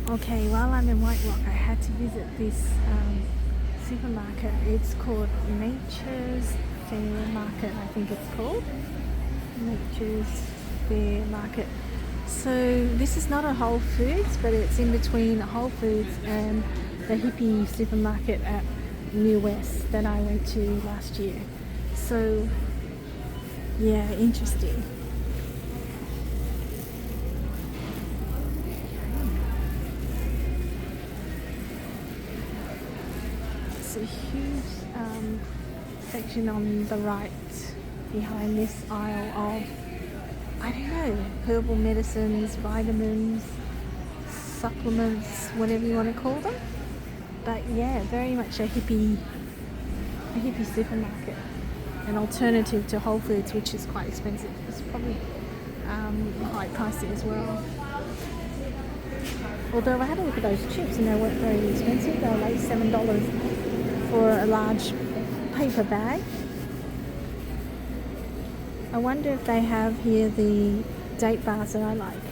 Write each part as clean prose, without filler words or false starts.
Okay, while I'm in White Rock, I had to visit this supermarket. It's called Nature's Fair Market, I think it's called. Nature's Fair Market. So this is not a Whole Foods, but it's in between Whole Foods and the Hippy supermarket at New West that I went to last year. So yeah, interesting. It's a huge section on the right behind this aisle of, I don't know, herbal medicines, vitamins, supplements, whatever you want to call them. But yeah, very much a hippie supermarket. An alternative to Whole Foods, which is quite expensive. It's probably quite pricey as well. Although I had a look at those chips and they weren't very expensive. They were like $7 for a large paper bag. I wonder if they have here the date bars that I like.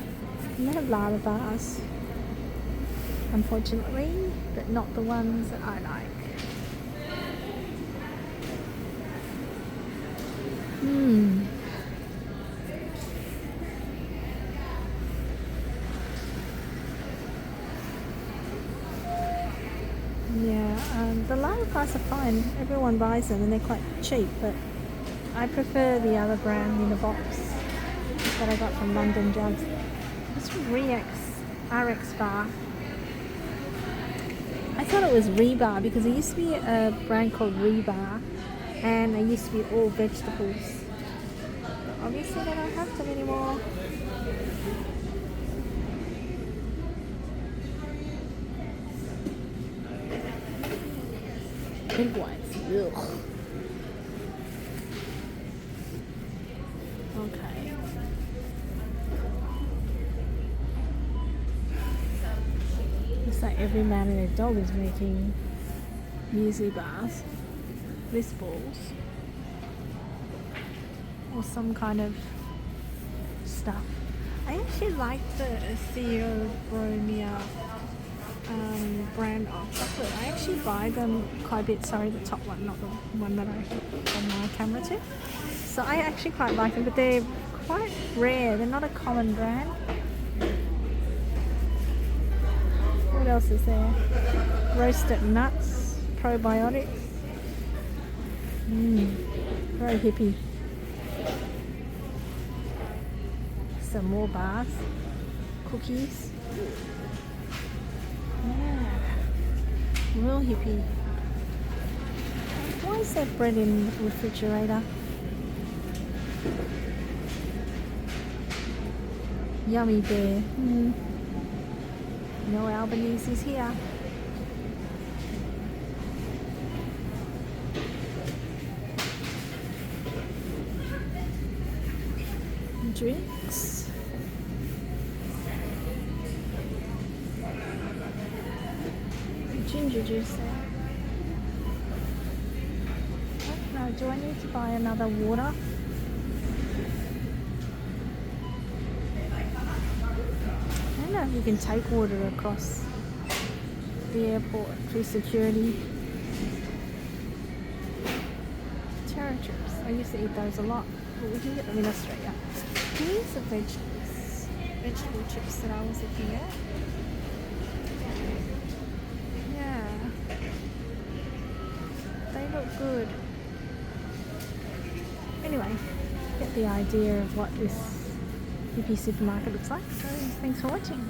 And they have lava bars, unfortunately, but not the ones that I like. Yeah, the lava bars are fine. Everyone buys them and they're quite cheap, but I prefer the other brand in a box that I got from London Jugs. It's RX bar. I thought it was Rebar because there used to be a brand called Rebar and they used to be all vegetables. But obviously they don't have them anymore. Big whites. Ugh. Okay. Looks like every man and their dog is making muesli bars, bliss balls, or some kind of stuff. I actually like the Theobromia brand of chocolate. I actually buy them quite a bit. Sorry, the top one, not the one that I put on my camera too. So I actually quite like them, but they're quite rare. They're not a common brand. What else is there? Roasted nuts, probiotics. Very hippie. Some more bars, cookies. Yeah, real hippie. Why is there bread in the refrigerator? Yummy bear. No Albanese is here. Drinks. Ginger juice there. Oh, no, do I need to buy another water? I don't know if you can take water across the airport through security. Terra chips. I used to eat those a lot, but we can get them in Australia. Here's the vegetable chips that I was looking at. Yeah, they look good. Anyway, get the idea of what this hippie supermarket looks like. So thanks for watching.